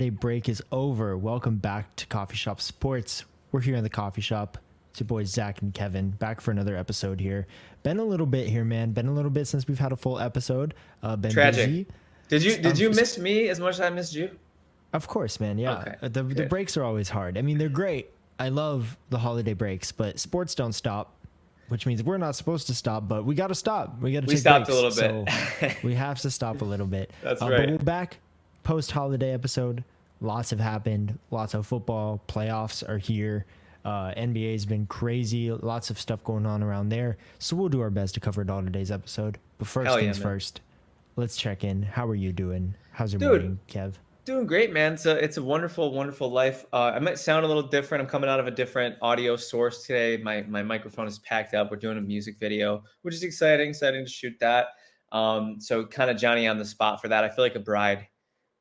holiday break is over. Welcome back to Coffee Shop Sports. We're here in the coffee shop. It's your boys Zach and Kevin back for another episode here. Been a little bit here, man. Been a little bit since we've had a full episode. Been Tragic. busy. Did you miss me as much as I missed you? Of course, man. Yeah. Okay. The breaks are always hard. I mean, they're great. I love the holiday breaks, but sports don't stop, which means we're not supposed to stop, but we got to stop. We got to take stopped breaks, a little bit. So we have to stop a little bit. That's But right. we're back post-holiday episode. Lots have happened. Lots of football. Playoffs are here. NBA has been crazy. Lots of stuff going on around there. So we'll do our best to cover it all today's episode. But first Hell yeah, things man. first, let's check in. How are you doing? How's your Dude. morning, Kev? Doing great, man. It's a wonderful, wonderful life. I might sound a little different. I'm coming out of a different audio source today. My microphone is packed up. We're doing a music video, which is exciting to shoot that. So kind of Johnny on the spot for that. I feel like a bride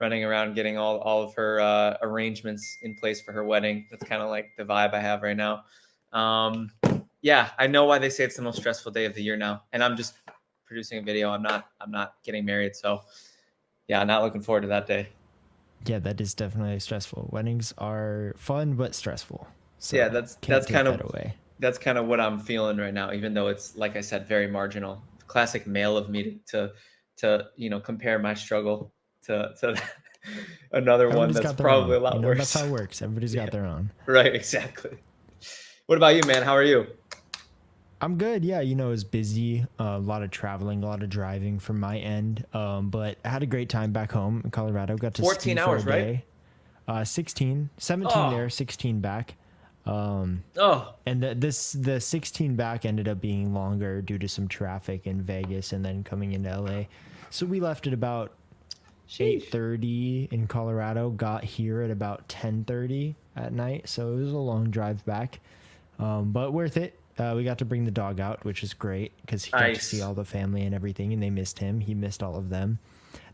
running around getting all of her arrangements in place for her wedding. That's kind of like the vibe I have right now. Yeah, I know why they say it's the most stressful day of the year now, and I'm just producing a video. I'm not getting married, so yeah, not looking forward to that day. Yeah, that is definitely stressful. Weddings are fun but stressful. So Yeah, that's can't take kind that of away. that's kind of what I'm feeling right now, even though it's, like I said, very marginal. Classic male of me to compare my struggle to another one Everybody's that's got their probably own. a lot That's worse. how it works. Everybody's got their own. Right, exactly. What about you, man? How are you? I'm good. Yeah, it was busy. A lot of traveling, a lot of driving from my end. But I had a great time back home in Colorado. Got to 14 ski hours, for a right? day. 16, 17 Oh. there, 16 back. Oh, And the 16 back ended up being longer due to some traffic in Vegas and then coming into LA. So we left at about sheesh. 8:30 in Colorado, got here at about 10:30 at night. So it was a long drive back, but worth it. We got to bring the dog out, which is great because he got to Nice. see all the family and everything, and they missed him. He missed all of them.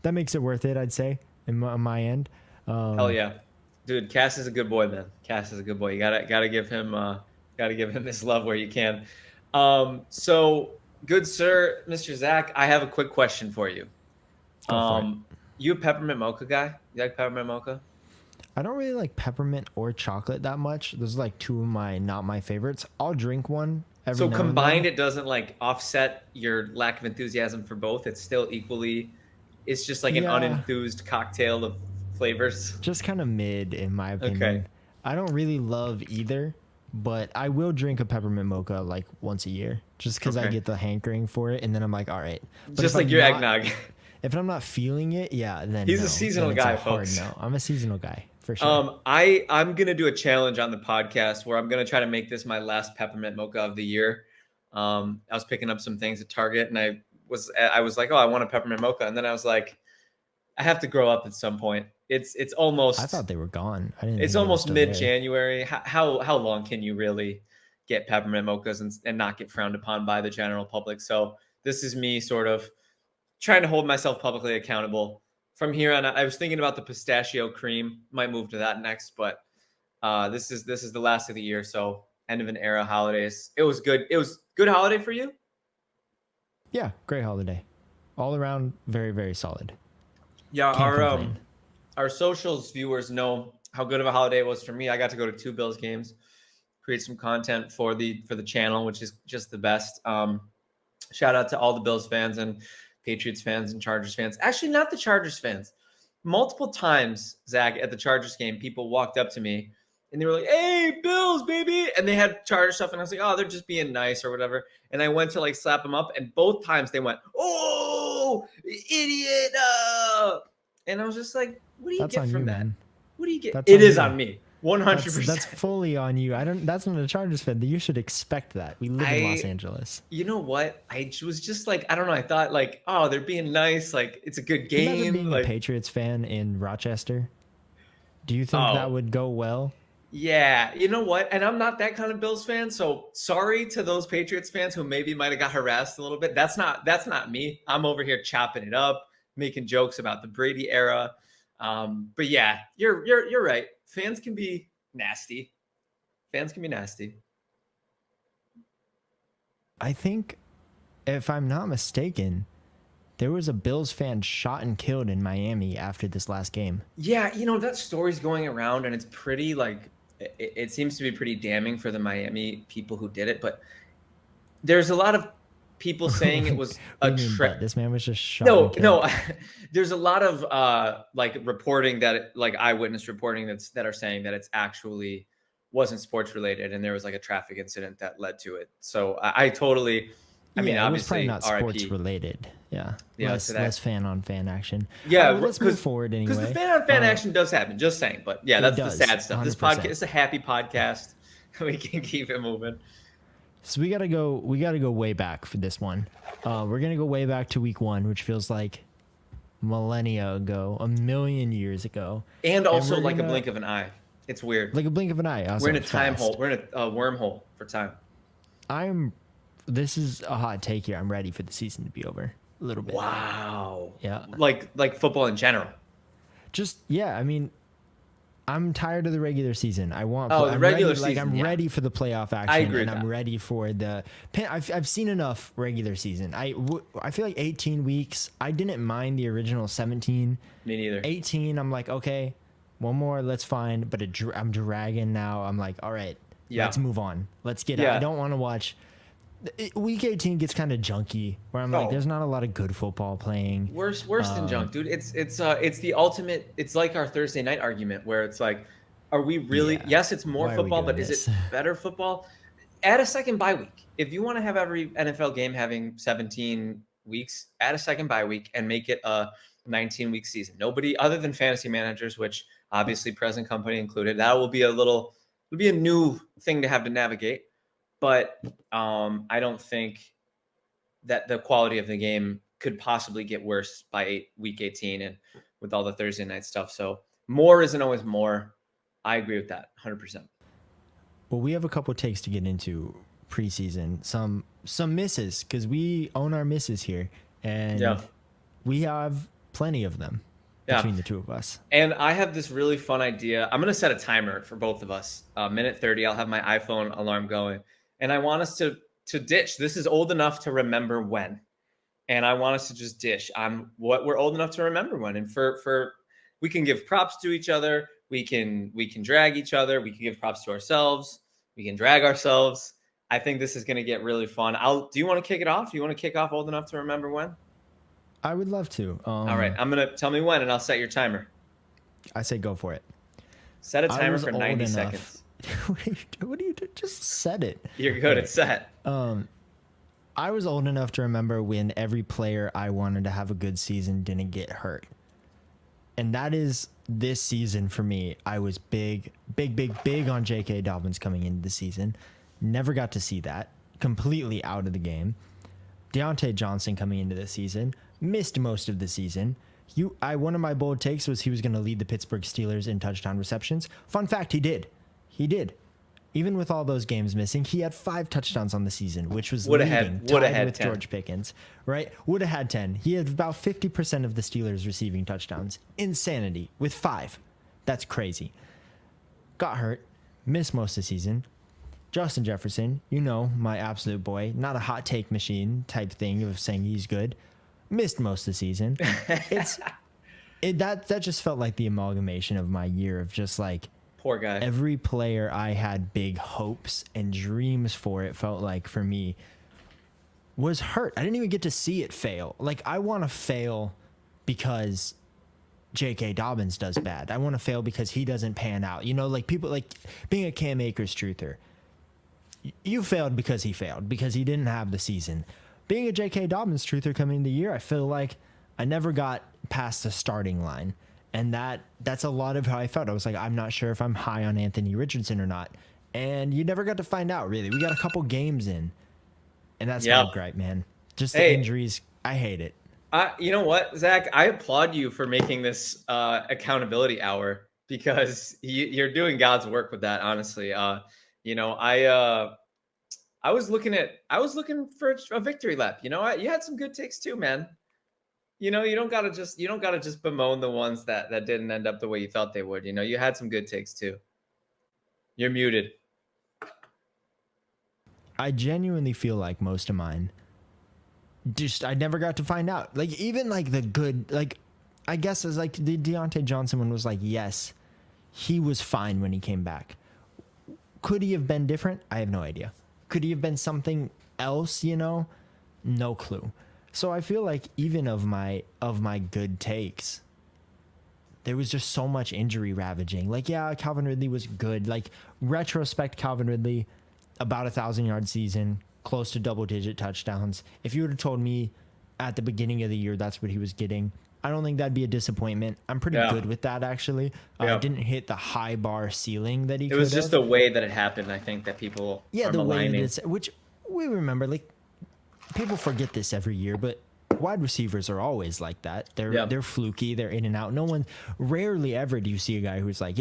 That makes it worth it, I'd say, on my end. Hell yeah, dude. Cass is a good boy, man. Cass is a good boy. You gotta give him his love where you can. So good sir, Mr. Zach, I have a quick question for you. Go for it. You a peppermint mocha guy? You like peppermint mocha? I don't really like peppermint or chocolate that much. Those are like two of not my favorites. I'll drink one every So now and combined, then. it doesn't like offset your lack of enthusiasm for both. It's still equally. It's just like an Yeah. unenthused cocktail of flavors. Just kind of mid, in my opinion. Okay. I don't really love either, but I will drink a peppermint mocha like once a year just because I Okay. get the hankering for it. And then I'm like, all right. But Just if like I'm your not- eggnog. If I'm not feeling it, yeah, then He's a no. seasonal Then it's guy, a hard folks. no. I'm a seasonal guy for sure. I'm gonna do a challenge on the podcast where I'm gonna try to make this my last peppermint mocha of the year. I was picking up some things at Target, and I was like, oh, I want a peppermint mocha, and then I was like, I have to grow up at some point. It's almost. I thought they were gone. I didn't. It's think they were almost still there. mid-January. How long can you really get peppermint mochas and not get frowned upon by the general public? So this is me sort of trying to hold myself publicly accountable. From here on, I was thinking about the pistachio cream. Might move to that next, but this is the last of the year, so end of an era, holidays. It was good. It was good holiday for you. Yeah, great holiday. All around, very, very solid. Yeah, Can't complain. our socials viewers know how good of a holiday it was for me. I got to go to 2 Bills games, create some content for the channel, which is just the best. Shout out to all the Bills fans and Patriots fans and Chargers fans. Actually, not the Chargers fans. Multiple times, Zach, at the Chargers game, people walked up to me and they were like, "Hey, Bills, baby!" And they had Charger stuff, and I was like, "Oh, they're just being nice or whatever." And I went to like slap them up, and both times they went, "Oh, idiot!" And I was just like, "What do you That's get on from you, that? man. What do you get?" That's It on is you. on me, 100%. That's fully on you. That's not a Chargers fan. You should expect that. We live in Los Angeles. You know what? I was just like, I don't know. I thought like, oh, they're being nice. Like, it's a good Imagine game. being Like, a Patriots fan in Rochester. Do you think Oh. that would go well? yeah, you know what? And I'm not that kind of Bills fan. So sorry to those Patriots fans who maybe might have got harassed a little bit. That's not me. I'm over here chopping it up, making jokes about the Brady era. But yeah, you're right. Fans can be nasty. Fans can be nasty. I think, if I'm not mistaken, There was a Bills fan shot and killed in Miami after this last game. Yeah, that story's going around, and it's pretty like it seems to be pretty damning for the Miami people who did it. But there's a lot of people saying it What was do a you mean, but this man was just shot and No, killed? no. There's a lot of like reporting like eyewitness reporting that are saying that it's actually wasn't sports related, and there was like a traffic incident that led to it. So I totally, I mean, Yeah, it was probably obviously, not sports RIP, related. Yeah, to less that. fan on fan action. All right, Yeah, well, let's move because forward the anyway. fan on fan action does happen. Just saying, but yeah, It that's the does, sad stuff. This podcast 100%. is a happy podcast. We can keep it moving. So we gotta go. We gotta go way back for this one. We're gonna go way back to week 1, which feels like millennia ago, a million years ago, And also we're like a gonna blink of an eye. It's weird. like a blink of an eye. Also We're in a time fast. hole. We're in a wormhole for time. I'm. This is a hot take here. I'm ready for the season to be over. A little bit. Wow. Yeah. Like football in general. Just yeah. I mean, I'm tired of the regular season. I want. Oh, the I'm regular ready, season, I'm yeah. ready for the playoff action. I agree and with I'm that. ready for the. I've seen enough regular season. I feel like 18 weeks. I didn't mind the original 17. Me neither. 18. I'm like, okay, one more. Let's fine. But I'm dragging now. I'm like, all right, let's move on. Let's get. Yeah. I don't want to watch. Week 18 gets kind of junky. Where I'm like, Oh. there's not a lot of good football playing. Worse than junk, dude. It's the ultimate. It's like our Thursday night argument where it's like, are we really? Yeah. Yes, it's more Why are we football, but doing is this? it better football? Add a second bye week. If you want to have every NFL game having 17 weeks, add a second bye week and make it a 19-week season. Nobody other than fantasy managers, which obviously present company included, that will be it'll be a new thing to have to navigate. But I don't think that the quality of the game could possibly get worse by week 18 and with all the Thursday night stuff. So more isn't always more. I agree with that 100%. Well, we have a couple takes to get into preseason. Some misses because we own our misses here, and we have plenty of them between the two of us. And I have this really fun idea. I'm going to set a timer for both of us. Minute 30. I'll have my iPhone alarm going, and I want us to ditch. This is old enough to remember when, and I want us to just dish on what we're old enough to remember when. And for we can give props to each other. We can drag each other. We can give props to ourselves. We can drag ourselves. I think this is going to get really fun. Do you want to kick it off? Do you want to kick off old enough to remember when? I would love to. All right. I'm going to tell me when, and I'll set your timer. I say go for it. Set a timer for 90 seconds. What do you do? Just set it. You're good. It's set. I was old enough to remember when every player I wanted to have a good season didn't get hurt. And that is this season for me. I was big on J.K. Dobbins coming into the season. Never got to see that. Completely out of the game. Deontay Johnson coming into the season. Missed most of the season. One of my bold takes was he was going to lead the Pittsburgh Steelers in touchdown receptions. Fun fact, he did. He did. Even with all those games missing, he had 5 touchdowns on the season, which was tied with 10. George Pickens, right? Would have had 10. He had about 50% of the Steelers receiving touchdowns. Insanity with 5. That's crazy. Got hurt, missed most of the season. Justin Jefferson, my absolute boy, not a hot take machine type thing of saying he's good. Missed most of the season. That just felt like the amalgamation of my year of just like, poor guy. Every player I had big hopes and dreams for, it felt like for me, was hurt. I didn't even get to see it fail. Like, I want to fail because J.K. Dobbins does bad. I want to fail because he doesn't pan out. Like people like being a Cam Akers truther. You failed because he failed, because he didn't have the season. Being a J.K. Dobbins truther coming into the year, I feel like I never got past the starting line. And that's a lot of how I felt. I was like, I'm not sure if I'm high on Anthony Richardson or not. And you never got to find out, really. We got a couple games in. And that's my gripe, man. Just the injuries. I hate it. You know what, Zach? I applaud you for making this accountability hour, because you're doing God's work with that, honestly. I was looking for a victory lap. You had some good takes too, man. You don't gotta just bemoan the ones that didn't end up the way you thought they would. You had some good takes too. You're muted. I genuinely feel like most of mine just I never got to find out. Like even like the good, like I guess as like the Deontay Johnson one was like, yes, he was fine when he came back. Could he have been different? I have no idea. Could he have been something else? No clue. So I feel like even of my good takes, there was just so much injury ravaging. Like, yeah, Calvin Ridley was good. Like, retrospect, Calvin Ridley, about 1,000-yard season, close to double-digit touchdowns. If you would have told me at the beginning of the year that's what he was getting, I don't think that'd be a disappointment. I'm pretty good with that, actually. Didn't hit the high bar ceiling that he could have. It was just the way that it happened, I think, that people are the maligning. way that it's, which we remember, like, people forget this every year, but wide receivers are always like that. They're fluky. They're in and out. Rarely ever do you see a guy who's like,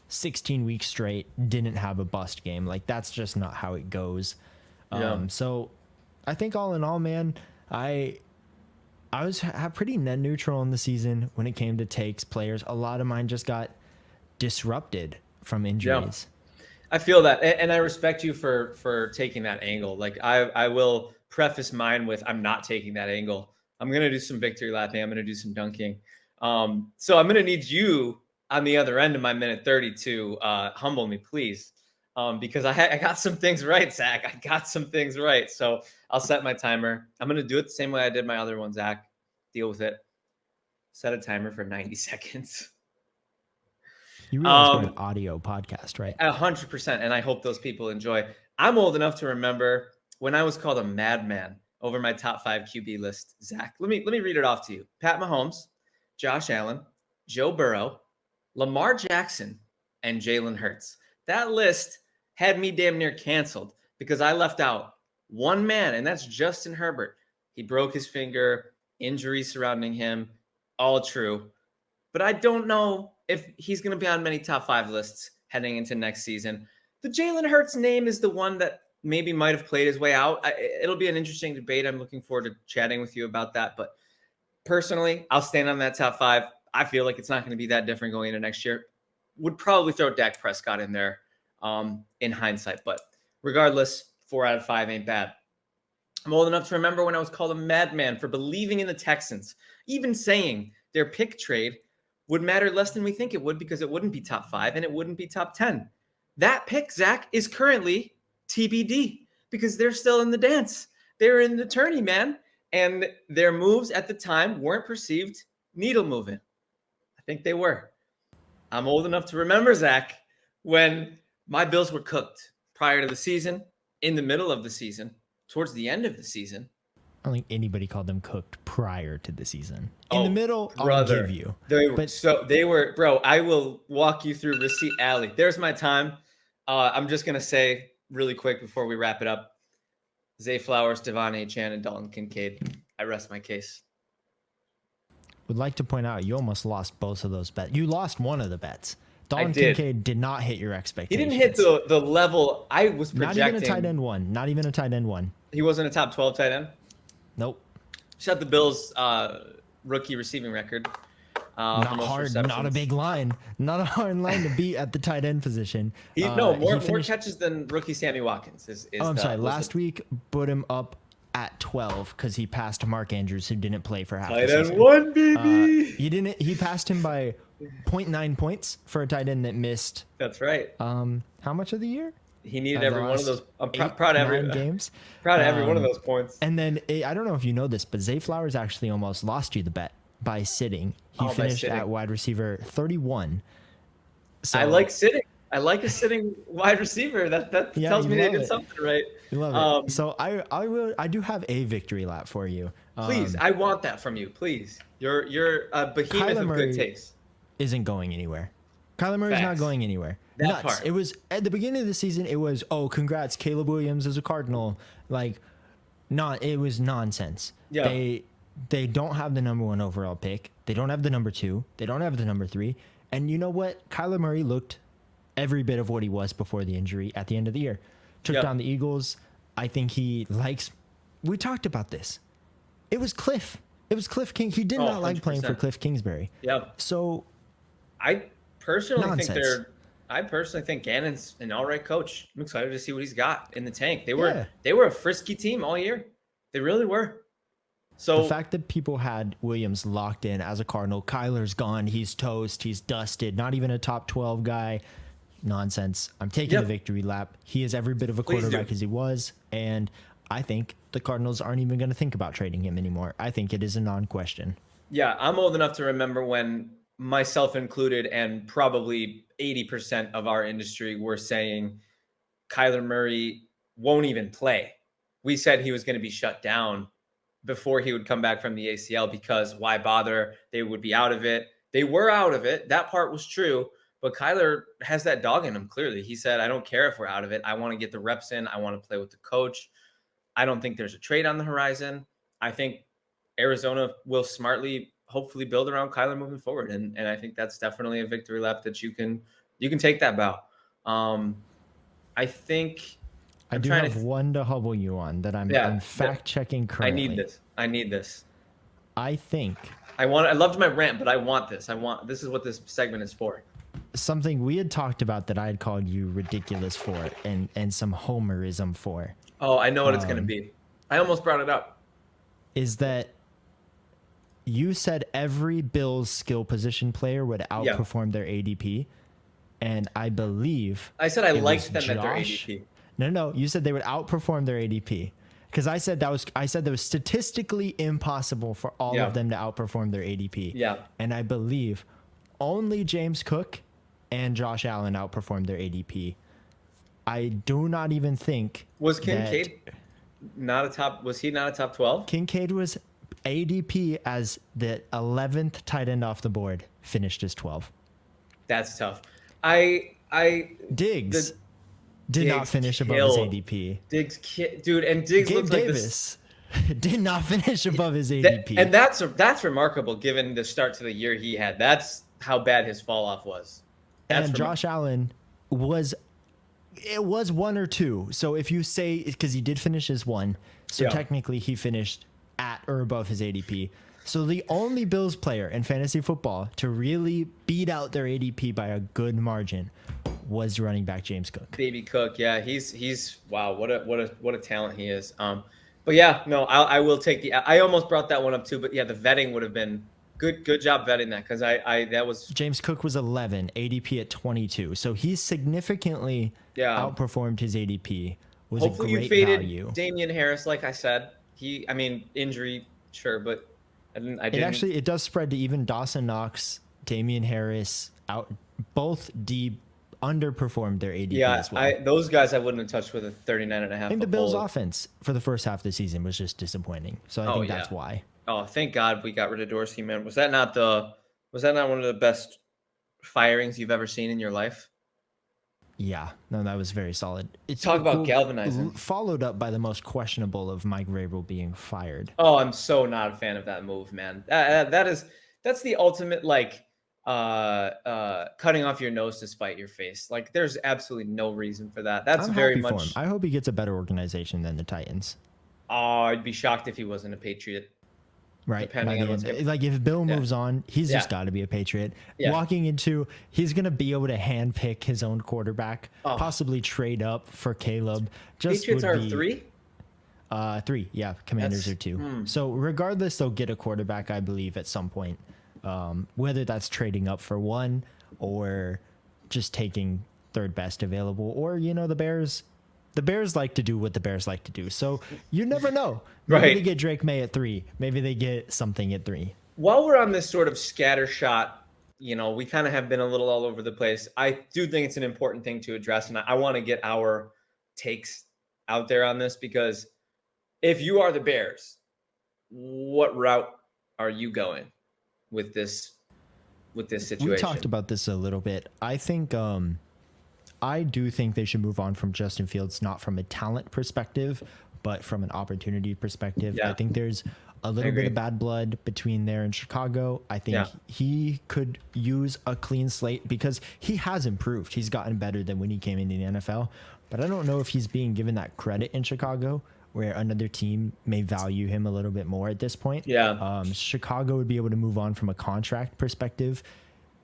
16 weeks straight, didn't have a bust game. Like, that's just not how it goes. So I think all in all, man, I was pretty net neutral in the season when it came to takes players. A lot of mine just got disrupted from injuries. Yeah. I feel that. And I respect you for taking that angle. Like I will preface mine with, I'm not taking that angle. I'm going to do some victory lapping. I'm going to do some dunking. So I'm going to need you on the other end of my minute 30 to humble me, please. Because I got some things right, Zach. I got some things right. So I'll set my timer. I'm going to do it the same way I did my other one, Zach. Deal with it. Set a timer for 90 seconds. You realize we're an audio podcast, right? 100%. And I hope those people enjoy. I'm old enough to remember when I was called a madman over my top 5 QB list, Zach. Let me read it off to you. Pat Mahomes, Josh Allen, Joe Burrow, Lamar Jackson, and Jalen Hurts. That list had me damn near canceled because I left out one man, and that's Justin Herbert. He broke his finger, injuries surrounding him, all true. But I don't know if he's going to be on many top 5 lists heading into next season. The Jalen Hurts name is the one that maybe might have played his way out. It'll be an interesting debate. I'm looking forward to chatting with you about that. But personally, I'll stand on that top 5. I feel like it's not going to be that different going into next year. Would probably throw Dak Prescott in there in hindsight. But regardless, 4 out of 5 ain't bad. I'm old enough to remember when I was called a madman for believing in the Texans, even saying their pick trade would matter less than we think it would because it wouldn't be top 5 and it wouldn't be top 10. That pick, Zach, is currently TBD because they're still in the dance. They're in the tourney, man. And their moves at the time weren't perceived needle moving. I think they were. I'm old enough to remember, Zach, when my Bills were cooked prior to the season, in the middle of the season, towards the end of the season. I don't think anybody called them cooked prior to the season. In the middle, brother, I'll give you. They were, bro, I will walk you through receipt alley. There's my time. I'm just going to say really quick before we wrap it up, Zay Flowers, Devon Achane, and Dalton Kincaid. I rest my case. Would like to point out you almost lost both of those bets. You lost one of the bets. Dalton Kincaid did not hit your expectations. He didn't hit the level I was projecting. Not even a tight end one. Not even a tight end one. He wasn't a top 12 tight end? Nope. Set the Bills' rookie receiving record. Not hard. Not a big line. Not a hard line to beat at the tight end position. More catches than rookie Sammy Watkins. Last week put him up at 12 because he passed Mark Andrews, who didn't play for half the season. Tight end one, baby. He passed him by 0.9 points for a tight end that missed. That's right. How much of the year? He needed every one of those. I'm proud of every games. Proud of every one of those points. And then I don't know if you know this, but Zay Flowers actually almost lost you the bet by sitting. He finished at wide receiver 31. So, I like sitting. I like a sitting wide receiver. That tells me they did something right. You love it. So I do have a victory lap for you. Please, I want that from you. Please, you're a behemoth of good taste. Isn't going anywhere. Kyler Murray's not going anywhere. That part. It was at the beginning of the season. It was, oh, congrats, Caleb Williams is a Cardinal. It was nonsense. Yeah. They don't have the number 1 overall pick. They don't have the number 2. They don't have the number 3. And you know what? Kyler Murray looked every bit of what he was before the injury at the end of the year. Took down the Eagles. I think he likes. We talked about this. It was Cliff. It was Cliff King. He did not like playing for Cliff Kingsbury. Yeah. So, I personally think Gannon's an all right coach. I'm excited to see what he's got in the tank. They were a frisky team all year. They really were. So The fact that people had Williams locked in as a Cardinal, Kyler's gone, he's toast, he's dusted, not even a top 12 guy. Nonsense. I'm taking the yep, victory lap. He is every bit of a please do. quarterback as he was, and I think the Cardinals aren't even going to think about trading him anymore. I think it is a non-question. Yeah, I'm old enough to remember when myself included and probably 80% of our industry were saying Kyler Murray won't even play. We said he was going to be shut down before he would come back from the ACL because why bother? They would be out of it. They were out of it. That part was true. But Kyler has that dog in him, clearly. He said, I don't care if we're out of it. I want to get the reps in. I want to play with the coach. I don't think there's a trade on the horizon. I think Arizona will smartly, hopefully, build around Kyler moving forward. And I think that's definitely a victory lap that you can take that bow. I think I I'm do trying to have one to hubble you on that I'm fact checking I currently. need this. I need this. I think I loved my rant, but I want this. This is what this segment is for. something we had talked about that I had called you ridiculous for and some homerism for Oh, I know what it's going to be. I almost brought it up. is that you said every Bills skill position player would outperform their ADP, and I believe I said I it liked was them at their Josh. ADP. No, you said they would outperform their ADP. Because I said that was statistically impossible for all of them to outperform their ADP. Yeah. And I believe only James Cook and Josh Allen outperformed their ADP. I do not even think Was Kincaid not a top? Was he not a top 12? Kincaid was ADP as the 11th tight end off the board, finished as 12. That's tough. Diggs did not finish above his ADP. Dude, and Diggs Gabe looks like Davis did not finish above his ADP. And that's remarkable given the start to the year he had. That's how bad his fall off was. And Josh Allen was one or two. So if you say, because he did finish as one, so technically he finished at or above his ADP. So the only Bills player in fantasy football to really beat out their ADP by a good margin was running back James Cook. Baby Cook, yeah, he's wow, what a talent he is. But yeah, no, I will take I almost brought that one up too, but yeah, the vetting would have been good job vetting that because that was James Cook was 11, ADP at 22, so he significantly outperformed his ADP. Was hopefully a great you faded value. Damian Harris, like I said. Injury, sure, but I didn't. It does spread to even Dawson Knox, Damian Harris both underperformed their ADP as well. Those guys I wouldn't have touched with a 39.5. I think the Bills' offense for the first half of the season was just disappointing. So I think that's why. Oh, thank God we got rid of Dorsey, man. Was that not one of the best firings you've ever seen in your life? Yeah, no, that was very solid. Talk about galvanizing. Followed up by the most questionable of Mike Vrabel being fired. Oh, I'm so not a fan of that move, man. That's the ultimate cutting off your nose to spite your face. Like, there's absolutely no reason for that. That's very much. For him. I hope he gets a better organization than the Titans. Oh, I'd be shocked if he wasn't a Patriot. Right. Like if Bill moves on, he's just got to be a Patriot. Yeah. Walking into, he's going to be able to handpick his own quarterback, possibly trade up for Caleb. Patriots are 3? 3, yeah. Commanders are 2. So regardless, they'll get a quarterback, I believe, at some point. Whether that's trading up for one or just taking third best available, or the Bears like to do what the Bears like to do. So you never know. Maybe they get Drake May at 3. Maybe they get something at 3. While we're on this sort of scattershot, we kind of have been a little all over the place. I do think it's an important thing to address, and I want to get our takes out there on this, because if you are the Bears, what route are you going with this situation? We talked about this a little bit. I think I do think they should move on from Justin Fields, not from a talent perspective, but from an opportunity perspective. Yeah. I think there's a little bit of bad blood between there and Chicago. I think he could use a clean slate because he has improved. He's gotten better than when he came into the NFL, but I don't know if he's being given that credit in Chicago, where another team may value him a little bit more at this point. Yeah. Chicago would be able to move on from a contract perspective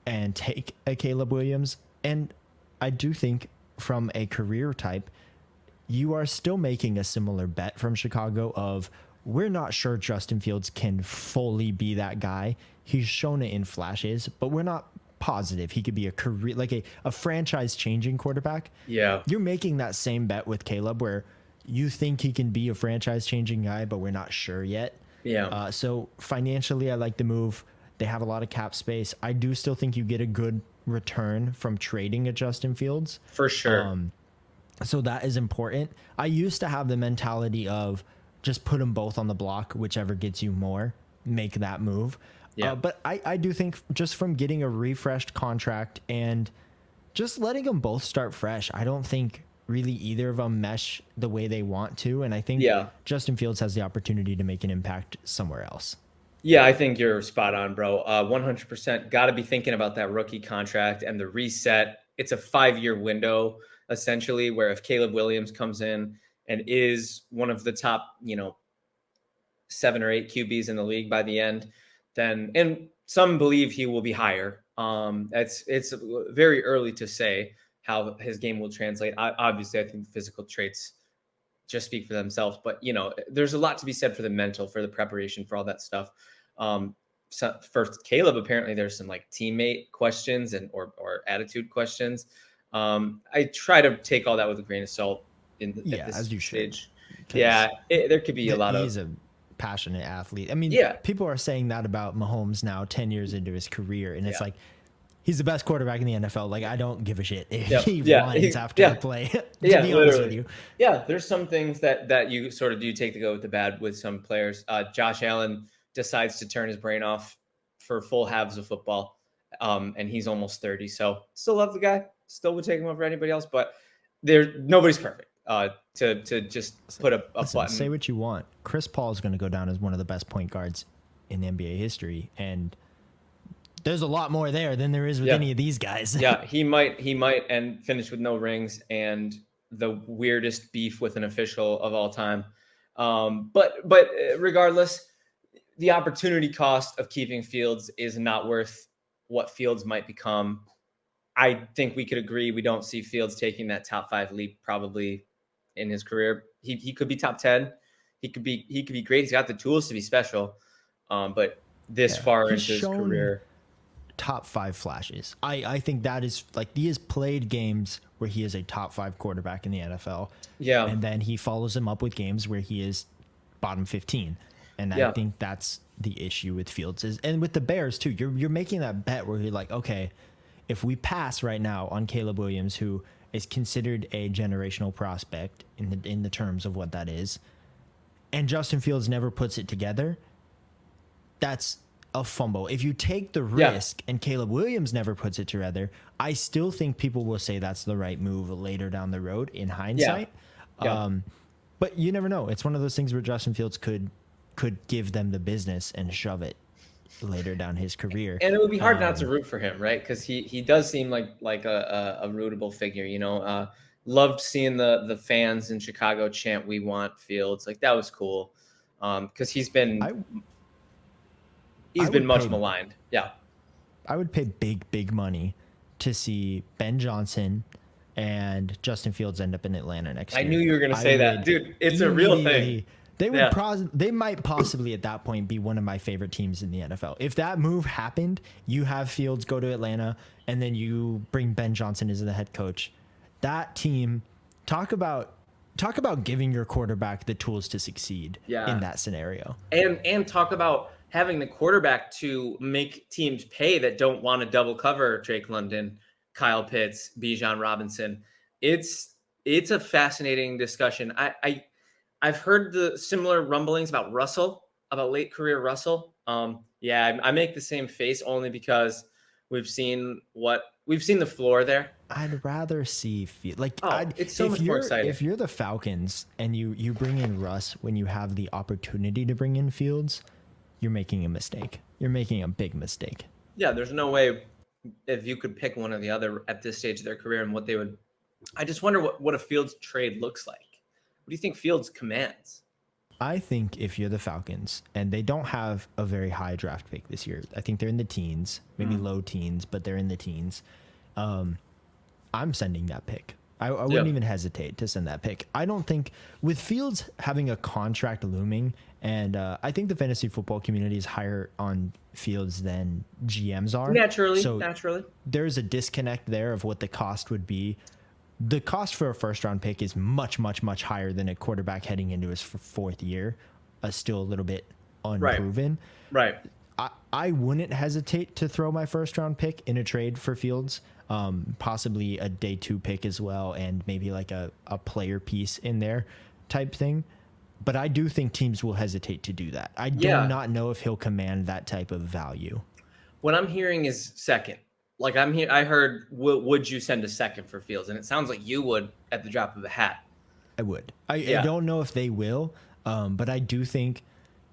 and take a Caleb Williams. And I do think from a career type, you are still making a similar bet from Chicago of we're not sure Justin Fields can fully be that guy. He's shown it in flashes, but we're not positive he could be a career, like a franchise changing quarterback. Yeah. You're making that same bet with Caleb where you think he can be a franchise changing guy, but we're not sure yet. Yeah. So financially, I like the move. They have a lot of cap space. I do still think you get a good return from trading a Justin Fields. For sure. So that is important. I used to have the mentality of just put them both on the block, whichever gets you more, make that move. Yeah. But I do think just from getting a refreshed contract and just letting them both start fresh, I don't think really either of them mesh the way they want to. And I think Yeah. Justin Fields has the opportunity to make an impact somewhere else. Yeah, I think you're spot on, bro. 100% got to be thinking about that rookie contract and the reset. It's a 5-year window, essentially, where if Caleb Williams comes in and is one of the top, 7 or 8 QBs in the league by the end, then, and some believe he will be higher. It's very early to say how his game will translate. Obviously, I think the physical traits just speak for themselves, but there's a lot to be said for the mental, for the preparation, for all that stuff. So for Caleb, apparently there's some like teammate questions and or attitude questions. I try to take all that with a grain of salt at this as you stage. should. Yeah, there could be a lot of. He's a passionate athlete. I mean, Yeah. people are saying that about Mahomes now, 10 years into his career, and it's Yeah. like he's the best quarterback in the NFL. Like, I don't give a shit if Yeah. he Yeah. runs after Yeah. the play. To Yeah, be honest with literally. you. Yeah, there's some things that you sort of do take the good with the bad with some players. Josh Allen decides to turn his brain off for full halves of football, and he's almost 30. So still love the guy. Still would take him over anybody else, but nobody's perfect. To just put a Listen, button. say what you want. Chris Paul is going to go down as one of the best point guards in NBA history, and there's a lot more there than there is with any of these guys. Yeah, he might and finish with no rings and the weirdest beef with an official of all time. But regardless, the opportunity cost of keeping Fields is not worth what Fields might become. I think we could agree we don't see Fields taking that top 5 leap probably in his career. He could be top 10. He could be great. He's got the tools to be special. But this far into his career, top 5 flashes. I think that is like, he has played games where he is a top 5 quarterback in the NFL. Yeah. And then he follows them up with games where he is bottom 15. And I think that's the issue with Fields and with the Bears too. You're making that bet where you're like, okay, if we pass right now on Caleb Williams, who is considered a generational prospect in the terms of what that is, and Justin Fields never puts it together, that's a fumble. If you take the risk and Caleb Williams never puts it together, I still think people will say that's the right move later down the road in hindsight. But you never know. It's one of those things where Justin Fields could give them the business and shove it later down his career. And it would be hard not to root for him, right? Because he does seem like a rootable figure, Loved seeing the fans in Chicago chant "We want Fields." Like, that was cool. Because he's been much maligned. Yeah. I would pay big money to see Ben Johnson and Justin Fields end up in Atlanta next year. I knew you were going to say that. Dude, it's a real thing. They would they might possibly at that point be one of my favorite teams in the NFL. If that move happened, you have Fields go to Atlanta and then you bring Ben Johnson as the head coach. That team, talk about giving your quarterback the tools to succeed in that scenario. And talk about having the quarterback to make teams pay that don't want to double cover Drake London, Kyle Pitts, Bijan Robinson. It's a fascinating discussion. I've heard the similar rumblings about late career Russell. I make the same face only because we've seen the floor there. I'd rather see it's so much more exciting. If you're the Falcons and you bring in Russ when you have the opportunity to bring in Fields, you're making a mistake. You're making a big mistake. Yeah, there's no way if you could pick one or the other at this stage of their career and what they would. I just wonder what a Fields trade looks like. What do you think Fields commands? I think if you're the Falcons and they don't have a very high draft pick this year, I think they're in the teens, maybe low teens, but they're in the teens. I'm sending that pick. I wouldn't even hesitate to send that pick. I don't think with Fields having a contract looming, and I think the fantasy football community is higher on Fields than GMs are. Naturally. There's a disconnect there of what the cost would be. The cost for a first round pick is much, much, much higher than a quarterback heading into his fourth year, still a little bit unproven. Right. I wouldn't hesitate to throw my first round pick in a trade for Fields, possibly a day 2 pick as well, and maybe like a player piece in there type thing. But I do think teams will hesitate to do that. I do not know if he'll command that type of value. What I'm hearing is second. Like I heard, would you send a second for Fields? And it sounds like you would at the drop of a hat. I would. I don't know if they will, but I do think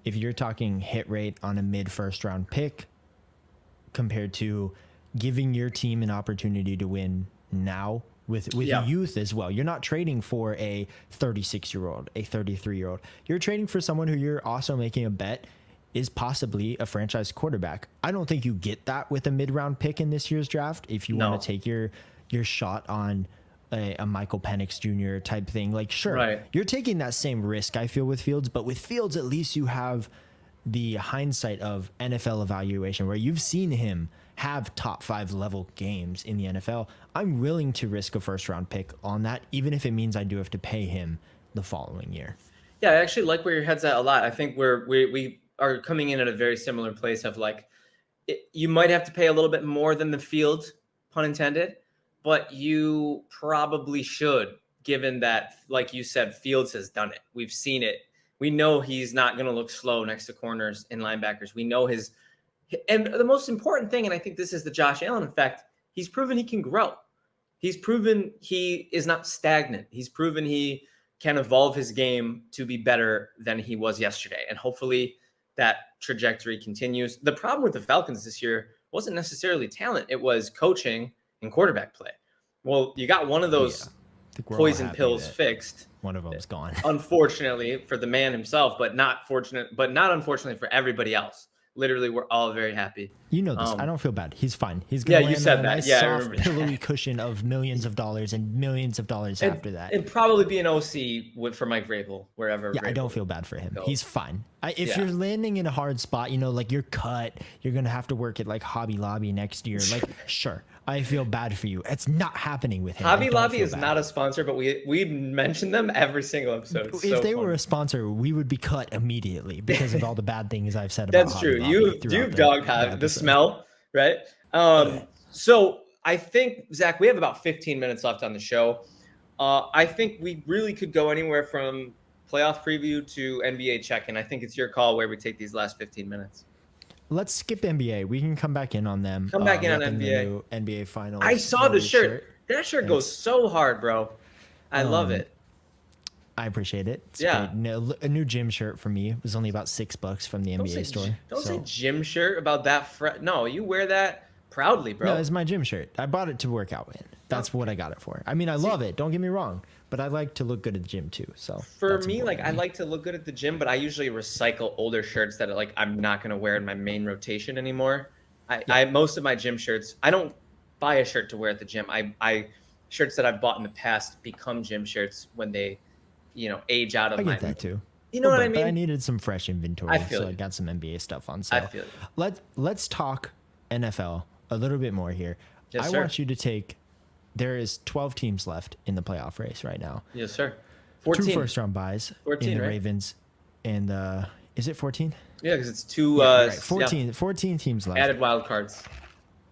if you're talking hit rate on a mid first round pick compared to giving your team an opportunity to win now with youth as well. You're not trading for a 36-year-old, a 33-year-old. You're trading for someone who you're also making a bet is possibly a franchise quarterback. I don't think you get that with a mid-round pick in this year's draft. If you want to take your shot on a Michael Penix Jr. type thing, like sure, you're taking that same risk, I feel, with Fields, but with Fields, at least you have the hindsight of NFL evaluation where you've seen him have top 5 level games in the NFL. I'm willing to risk a first round pick on that, even if it means I do have to pay him the following year. Yeah, I actually like where your head's at a lot. I think we are coming in at a very similar place of like, you might have to pay a little bit more than the Field, pun intended, but you probably should, given that, like you said, Fields has done it. We've seen it. We know he's not going to look slow next to corners and linebackers. We know and the most important thing, and I think this is the Josh Allen effect, he's proven he can grow. He's proven he is not stagnant. He's proven he can evolve his game to be better than he was yesterday. And hopefully that trajectory continues. The problem with the Falcons this year wasn't necessarily talent. It was coaching and quarterback play. Well, you got one of those poison pills fixed. One of them's gone. Unfortunately for the man himself, but not unfortunately for everybody else. Literally, we're all very happy. You know this. I don't feel bad. He's fine. He's going to land on a nice soft, pillowy cushion of millions of dollars and millions of dollars after that. It'd probably be an OC for Mike Vrabel, wherever. Yeah, I don't feel bad for him. He's fine. If you're landing in a hard spot, like you're cut, you're going to have to work at like Hobby Lobby next year. Like, sure, I feel bad for you. It's not happening with him. Hobby Lobby is not a sponsor, but we mention them every single episode. If they were a sponsor, we would be cut immediately because of all the bad things I've said about That's true. You've dogged the smell, right? So I think, Zach, we have about 15 minutes left on the show. I think we really could go anywhere from playoff preview to NBA check-in. I think it's your call where we take these last 15 minutes. Let's skip NBA. We can come back in on them. Come back in on NBA. The new NBA Finals. I saw the shirt. That shirt goes so hard, bro. I love it. I appreciate it. It's great. A new gym shirt for me. It was only about $6 from the NBA store. Don't say gym shirt about that. No, you wear that proudly, bro. No, it's my gym shirt. I bought it to work out in. That's what I got it for. I mean, I love it. Don't get me wrong. But I like to look good at the gym too. So for me, I like to look good at the gym, but I usually recycle older shirts that I'm not gonna wear in my main rotation anymore. I most of my gym shirts, I don't buy a shirt to wear at the gym. I shirts that I've bought in the past become gym shirts when they, age out of my. I get that too. You know what I mean? But I needed some fresh inventory, I got some NBA stuff on sale. I feel you. Let's talk NFL a little bit more here. Yes, I sir. want you to take. There is 12 teams left in the playoff race right now. Yes, sir. 14. 2 first-round buys 14, in the right? Ravens and is it 14? Yeah, because it's two. Right. 14 teams left. Added wild cards.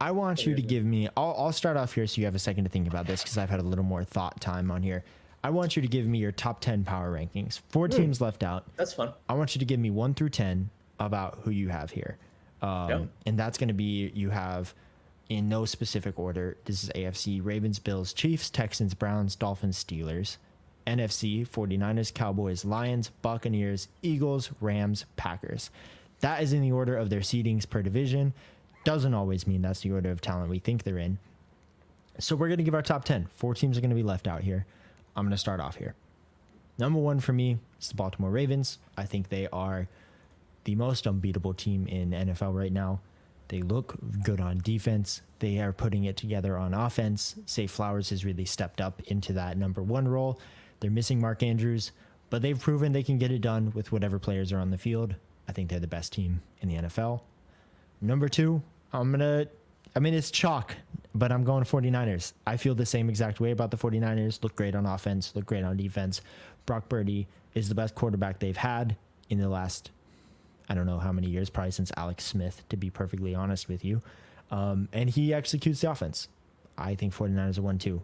I want you to give me. I'll start off here so you have a second to think about this because I've had a little more thought time on here. I want you to give me your top 10 power rankings. 4 teams left out. That's fun. I want you to give me 1 through 10 about who you have here. And that's going to be, you have, in no specific order, this is AFC, Ravens, Bills, Chiefs, Texans, Browns, Dolphins, Steelers. NFC, 49ers, Cowboys, Lions, Buccaneers, Eagles, Rams, Packers. That is in the order of their seedings per division. Doesn't always mean that's the order of talent we think they're in. So we're going to give our top 10. 4 teams are going to be left out here. I'm going to start off here. Number 1 for me is the Baltimore Ravens. I think they are the most unbeatable team in NFL right now. They look good on defense. They are putting it together on offense. Say Flowers has really stepped up into that number 1 role. They're missing Mark Andrews, but they've proven they can get it done with whatever players are on the field. I think they're the best team in the NFL. Number 2, it's chalk, but I'm going 49ers. I feel the same exact way about the 49ers. Look great on offense, look great on defense. Brock Purdy is the best quarterback they've had in the last, I don't know how many years, probably since Alex Smith, to be perfectly honest with you. And he executes the offense. I think 49ers are 1-2.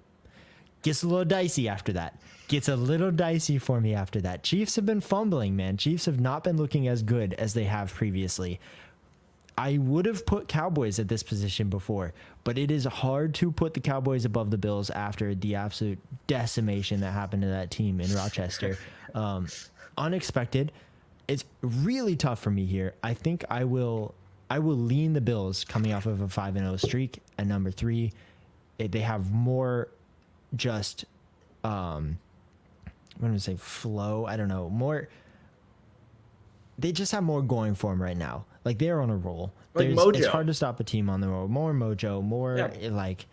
Gets a little dicey after that. Gets a little dicey for me after that. Chiefs have been fumbling, man. Chiefs have not been looking as good as they have previously. I would have put Cowboys at this position before, but it is hard to put the Cowboys above the Bills after the absolute decimation that happened to that team in Rochester. Unexpected. It's really tough for me here. I think I will lean the Bills coming off of a 5-0 streak at number 3. They have more just I'm going to say flow. I don't know. More. They just have more going for them right now. Like, they're on a roll. Like mojo. It's hard to stop a team on the roll. More mojo. More like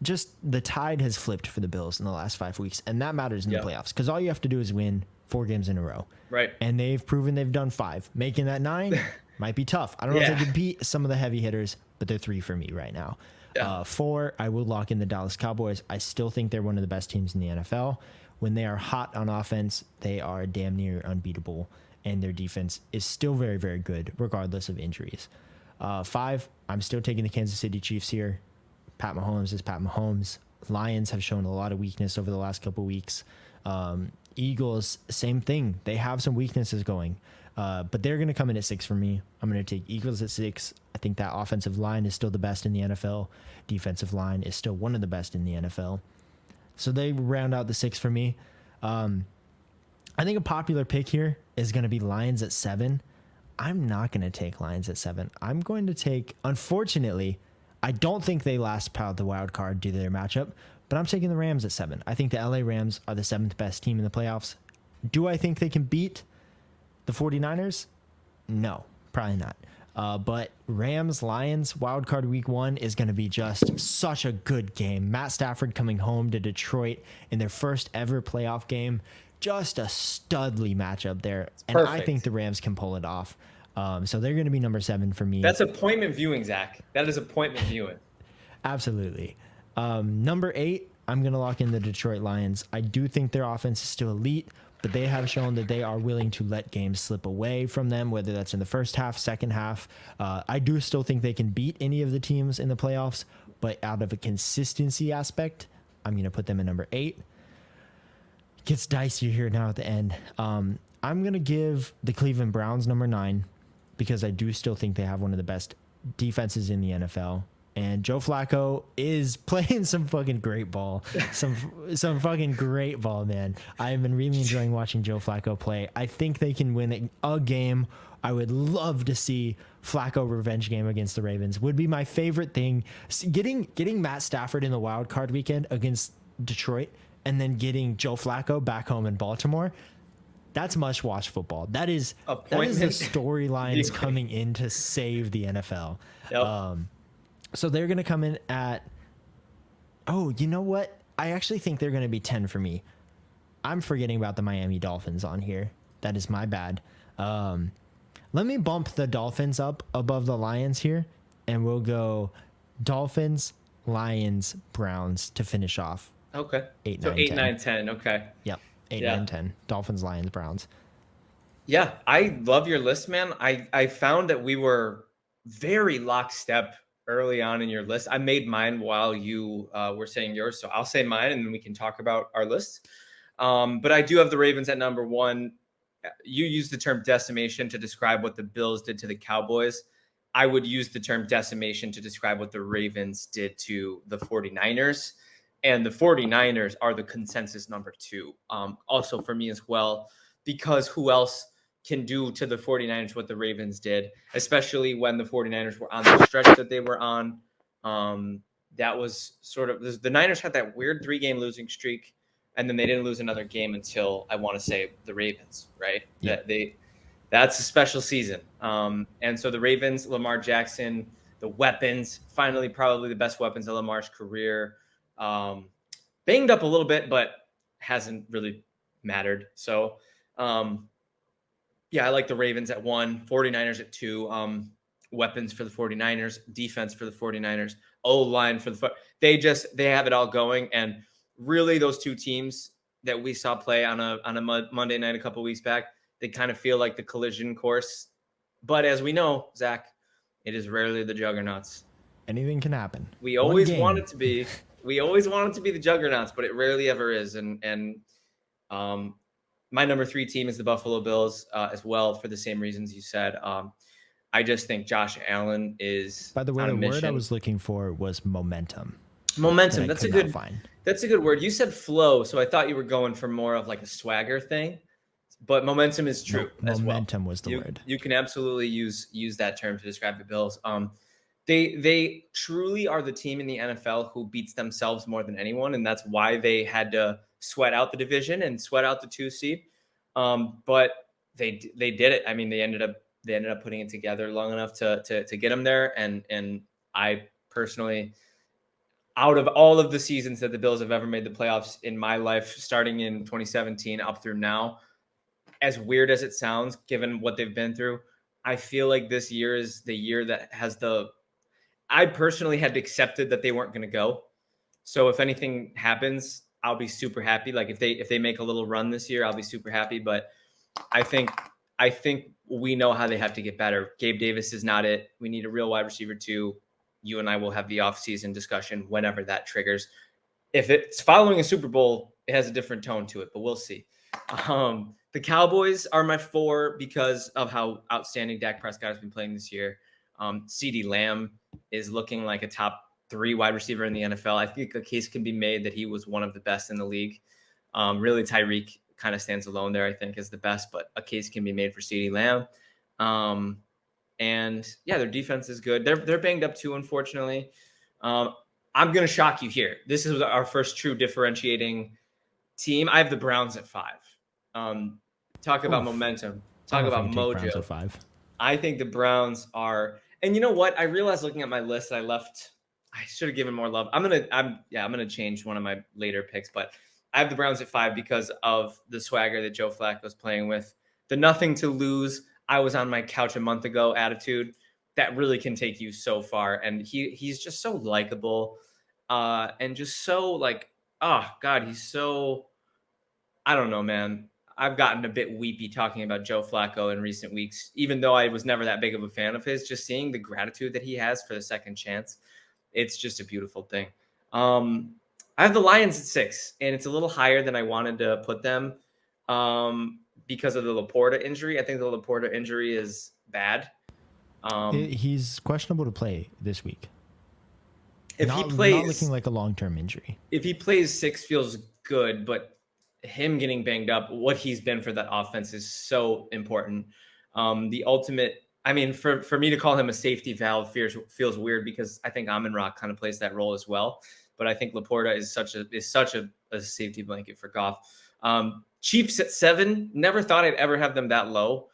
just the tide has flipped for the Bills in the last 5 weeks, and that matters in the playoffs because all you have to do is win 4 games in a row. Right. And they've proven they've done 5. Making that 9 might be tough. I don't know if they can beat some of the heavy hitters, but they're 3 for me right now. 4, I will lock in the Dallas Cowboys. I still think they're one of the best teams in the NFL. When they are hot on offense, they are damn near unbeatable, and their defense is still very, very good, regardless of injuries. 5, I'm still taking the Kansas City Chiefs here. Pat Mahomes is Pat Mahomes. Lions have shown a lot of weakness over the last couple weeks. Eagles, same thing. They have some weaknesses going, but they're going to come in at 6 for me. I'm going to take Eagles at 6. I think that offensive line is still the best in the NFL. Defensive line is still one of the best in the NFL. So they round out the 6 for me. I think a popular pick here is going to be Lions at 7. I'm not going to take Lions at 7. I'm going to take, unfortunately, I don't think they last past the wild card due to their matchup, but I'm taking the Rams at 7. I think the LA Rams are the 7th best team in the playoffs. Do I think they can beat the 49ers? No, probably not. But Rams, Lions, wild card week 1 is going to be just such a good game. Matt Stafford coming home to Detroit in their first ever playoff game. Just a studly matchup there. And I think the Rams can pull it off. So they're going to be number 7 for me. That's appointment viewing, Zach. That is appointment viewing. Absolutely. Number 8, I'm going to lock in the Detroit Lions. I do think their offense is still elite, but they have shown that they are willing to let games slip away from them, whether that's in the first half, second half. I do still think they can beat any of the teams in the playoffs, but out of a consistency aspect, I'm going to put them at number 8. Gets dicey here now at the end. I'm going to give the Cleveland Browns number 9 because I do still think they have one of the best defenses in the NFL. And Joe Flacco is playing some fucking great ball. Some fucking great ball, man. I've been really enjoying watching Joe Flacco play. I think they can win a game. I would love to see Flacco revenge game against the Ravens. Would be my favorite thing. Getting Matt Stafford in the wild card weekend against Detroit and then getting Joe Flacco back home in Baltimore. That's must-watch football. That is the storylines coming in to save the NFL. Yep. So they're going to come in at, you know what? I actually think they're going to be 10 for me. I'm forgetting about the Miami Dolphins on here. That is my bad. Let me bump the Dolphins up above the Lions here, and we'll go Dolphins, Lions, Browns to finish off. Okay. 8, so 9, 8, 10. 9, 10. Okay. Yep. 8, 9, 10. Dolphins, Lions, Browns. Yeah, I love your list, man. I found that we were very lockstep early on in your list. I made mine while you were saying yours, so I'll say mine and then we can talk about our lists. But I do have the Ravens at number 1. You used the term decimation to describe what the Bills did to the Cowboys. I would use the term decimation to describe what the Ravens did to the 49ers. And the 49ers are the consensus number 2. Also for me as well, because who else can do to the 49ers what the Ravens did, especially when the 49ers were on the stretch that they were on. That was sort of the Niners had that weird 3-game losing streak, and then they didn't lose another game until I want to say the Ravens, right? Yeah. That That's a special season. And so the Ravens, Lamar Jackson, the weapons, finally probably the best weapons of Lamar's career. Banged up a little bit, but hasn't really mattered. So, yeah, I like the Ravens at 1, 49ers at 2. Weapons for the 49ers, defense for the 49ers, O-line for the they have it all going. And really those two teams that we saw play on a Monday night a couple weeks back, they kind of feel like the collision course. But as we know, Zach, it is rarely the juggernauts. Anything can happen. We always want it to be. We always want it to be the juggernauts, but it rarely ever is. And my number 3 team is the Buffalo Bills as well for the same reasons you said. I just think Josh Allen is. By the way, the word I was looking for was momentum. Momentum. That's a good. That's a good word. You said flow, so I thought you were going for more of like a swagger thing. But momentum is true. Momentum was the word. You can absolutely use that term to describe the Bills. They truly are the team in the NFL who beats themselves more than anyone, and that's why they had to sweat out the division and sweat out the 2 seed. But they did it. I mean, they ended up putting it together long enough to get them there. And I personally, out of all of the seasons that the Bills have ever made the playoffs in my life, starting in 2017 up through now, as weird as it sounds, given what they've been through, I feel like this year is the year that has I personally had accepted that they weren't going to go. So if anything happens, I'll be super happy. Like if they make a little run this year, I'll be super happy. But I think we know how they have to get better. Gabe Davis is not it. We need a real wide receiver too. You and I will have the offseason discussion whenever that triggers. If it's following a Super Bowl, it has a different tone to it, but we'll see. The Cowboys are my 4 because of how outstanding Dak Prescott has been playing this year. CeeDee Lamb is looking like a top 3 wide receiver in the NFL. I think a case can be made that he was one of the best in the league. Really, Tyreek kind of stands alone there, I think, is the best, but a case can be made for CeeDee Lamb. And yeah, their defense is good. They're banged up too, unfortunately. I'm going to shock you here. This is our first true differentiating team. I have the Browns at 5. Talk about momentum. Talk about mojo. At 5. I think the Browns are, and you know what? I realized looking at my list, I should have given more love. I'm gonna change one of my later picks, but I have the Browns at 5 because of the swagger that Joe Flacco's playing with, the nothing to lose. I was on my couch a month ago attitude that really can take you so far, and he's just so likable, and just so like, oh God, he's so. I don't know, man. I've gotten a bit weepy talking about Joe Flacco in recent weeks, even though I was never that big of a fan of his. Just seeing the gratitude that he has for the second chance, it's just a beautiful thing. I have the Lions at 6, and it's a little higher than I wanted to put them because of the Laporta injury. I think the Laporta injury is bad. He's questionable to play this week. If he plays, not looking like a long-term injury. If he plays 6, feels good, but him getting banged up, what he's been for that offense is so important. The ultimate, I mean, for me to call him a safety valve feels weird because I think Amon-Ra kind of plays that role as well. But I think Laporta is such a safety blanket for Goff. Chiefs at 7. Never thought I'd ever have them that low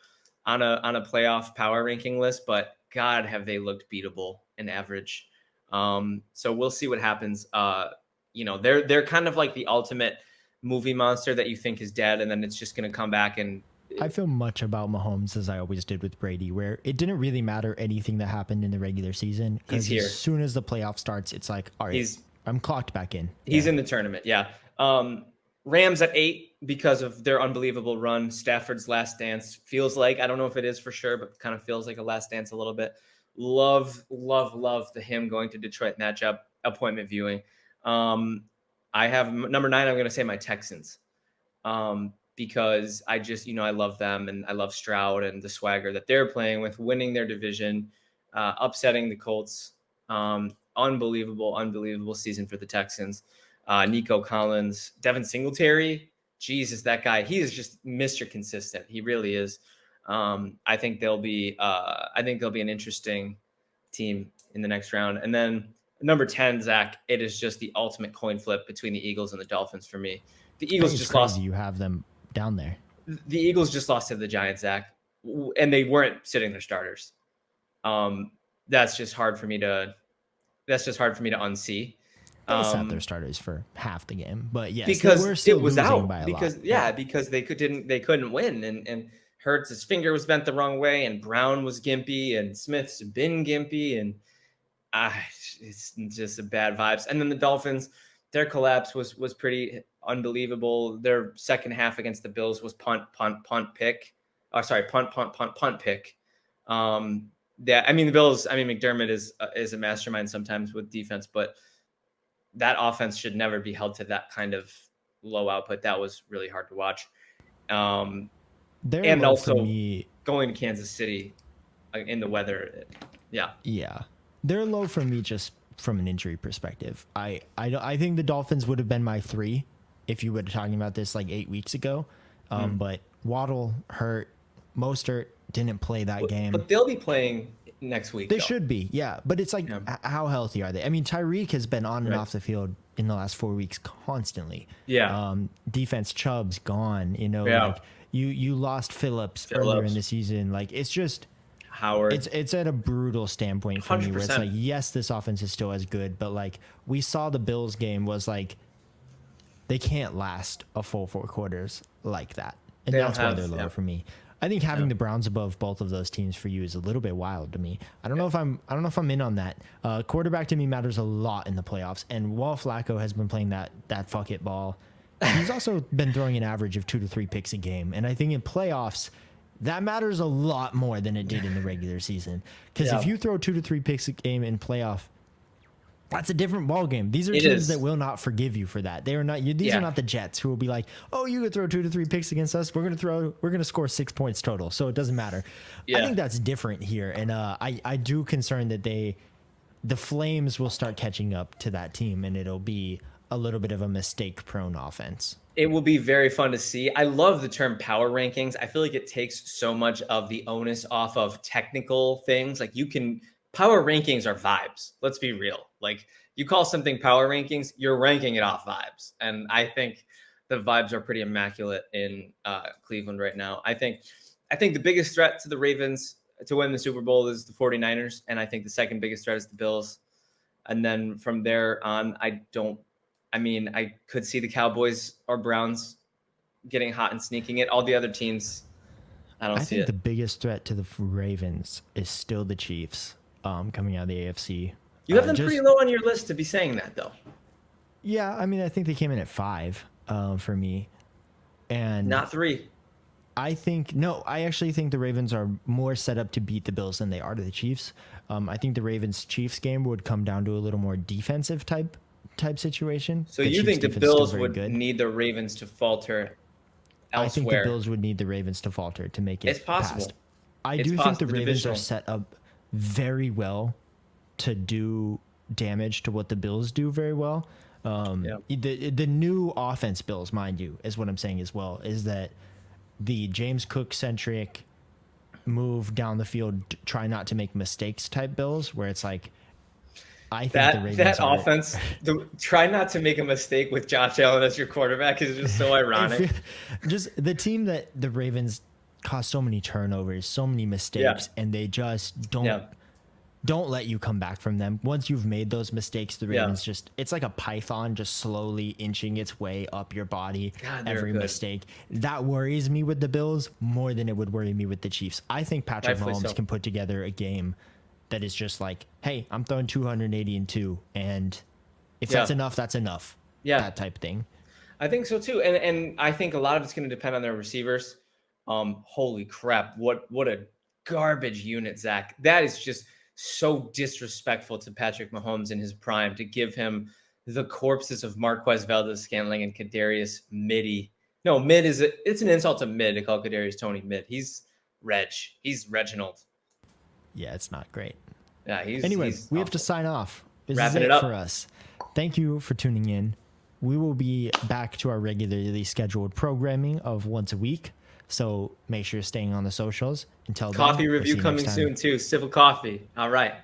on a playoff power ranking list, but God, have they looked beatable and average. So we'll see what happens. They're kind of like the ultimate movie monster that you think is dead, and then it's just going to come back. And I feel much about Mahomes as I always did with Brady, where it didn't really matter anything that happened in the regular season. He's here. As soon as the playoff starts, it's like, all right, I'm clocked back in. He's in the tournament. Yeah. Rams at 8 because of their unbelievable run. Stafford's last dance feels like, I don't know if it is for sure, but kind of feels like a last dance a little bit. Love the him going to Detroit matchup, appointment viewing. I have number 9. I'm going to say my Texans, because I just, I love them, and I love Stroud and the swagger that they're playing with, winning their division, upsetting the Colts. Unbelievable season for the Texans. Nico Collins, Devin Singletary. Jesus, that guy, he is just Mr. Consistent. He really is. I think they'll be an interesting team in the next round. And then number 10, Zach, it is just the ultimate coin flip between the Eagles and the Dolphins for me. The Eagles just lost. You have them down there. The Eagles just lost to the Giants, Zach. and they weren't sitting their starters. That's just hard for me to unsee. They sat their starters for half the game, but yes, because they were still it was losing out by a because lot. because they couldn't win, and Hurts' finger was bent the wrong way, and Brown was gimpy, and Smith's been gimpy, and it's just a bad vibes. And then the Dolphins, their collapse was pretty unbelievable. Their second half against the Bills was punt, pick. Oh, sorry, punt, pick. The Bills. McDermott is a mastermind sometimes with defense, but that offense should never be held to that kind of low output. That was really hard to watch. And also going to Kansas City in the weather. Yeah. They're low for me just from an injury perspective. I think the Dolphins would have been my 3 if you were talking about this like 8 weeks ago. But Waddle hurt, Mostert didn't play that game. But they'll be playing next week. They should be, yeah. But it's like, how healthy are they? I mean, Tyreek has been on and off the field in the last 4 weeks constantly. Yeah. Defense, Chubb's gone. Like you lost Phillips earlier in the season. Like it's just Howard. It's at a brutal standpoint for 100%. me, where it's like, yes, this offense is still as good, but like we saw the Bills game was like they can't last a full 4 quarters like that, and that's why they're lower for me. I think having the Browns above both of those teams for you is a little bit wild to me. I don't know if I'm in on that. Quarterback to me matters a lot in the playoffs, and while Flacco has been playing that fuck it ball, he's also been throwing an average of 2 to 3 picks a game, and I think in playoffs that matters a lot more than it did in the regular season. Because if you throw 2 to 3 picks a game in playoff, that's a different ball game. These are teams that will not forgive you for that. They are not. These are not the Jets who will be like, "Oh, you could throw 2 to 3 picks against us. We're gonna score 6 points total, so it doesn't matter." I think that's different here, and I do concern that the Flames will start catching up to that team, and it'll be a little bit of a mistake-prone offense. It will be very fun to see. I love the term power rankings. I feel like it takes so much of the onus off of technical things. Like power rankings are vibes. Let's be real. Like you call something power rankings, you're ranking it off vibes. And I think the vibes are pretty immaculate in Cleveland right now. I think the biggest threat to the Ravens to win the Super Bowl is the 49ers. And I think the second biggest threat is the Bills. And then from there on, I could see the Cowboys or Browns getting hot and sneaking it. All the other teams, I think the biggest threat to the Ravens is still the Chiefs coming out of the AFC. You have them pretty low on your list to be saying that, though. Yeah, I think they came in at 5 for me. And not 3. I actually think the Ravens are more set up to beat the Bills than they are to the Chiefs. I think the Ravens-Chiefs game would come down to a little more defensive type situation. So you think the Bills would need the Ravens to falter elsewhere? I think the Bills would need the Ravens to falter to make it. It's possible. Past. I do think the Ravens are set up very to do damage to what the Bills do very well. The new offense Bills, mind you, is what I'm saying as well, is that the James Cook centric move down the field, try not to make mistakes type Bills, where it's like, I think the Ravens offense, try not to make a mistake with Josh Allen as your quarterback is just so ironic. Just the team that the Ravens cause so many turnovers, so many mistakes, and they just don't let you come back from them. Once you've made those mistakes, the Ravens it's like a python just slowly inching its way up your body. Every mistake. That worries me with the Bills more than it would worry me with the Chiefs. I think Patrick Mahomes can put together a game that is just like, hey, I'm throwing 282, and if that's enough, that's enough. Yeah. That type of thing. I think so too. And I think a lot of it's going to depend on their receivers. Holy crap. What a garbage unit, Zach. That is just so disrespectful to Patrick Mahomes in his prime to give him the corpses of Marquez Valdez-Scantling and Kadarius Middy. No, it's an insult to Mid to call Kadarius Tony Mid. He's Reg. He's Reginald. Yeah, it's not great. Yeah, Anyway, we have to sign off. This is it for us. Thank you for tuning in. We will be back to our regularly scheduled programming of once a week. So make sure you're staying on the socials. Until then, coffee review coming soon too. Civil Coffee. All right.